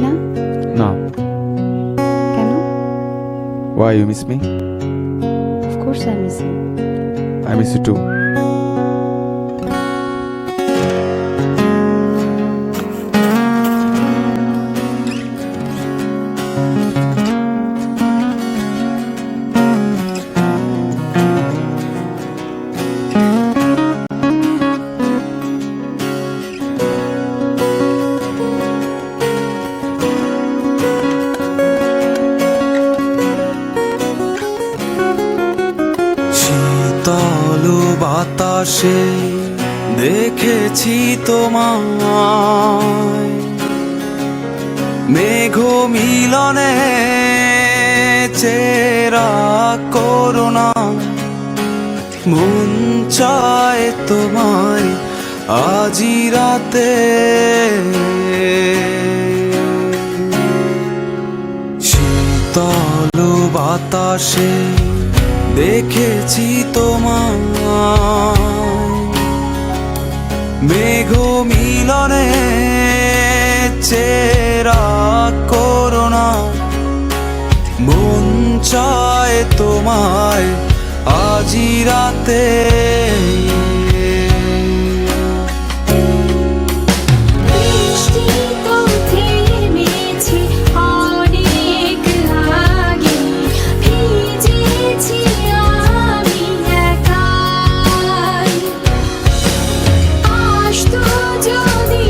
না? না। কেন? Why you miss me? Of course I miss you. I miss you too. শীতল বাতাসে দেখেছি তোমায়, মেঘ মিলনে চেরা করুণা, মন চায় তোমায় আজি রাতে। শীতল বাতাসে দেখেছি তোমায়, মেঘ মিলনে চেরা করুণা, মন চায় তোমায় আজি রাতে।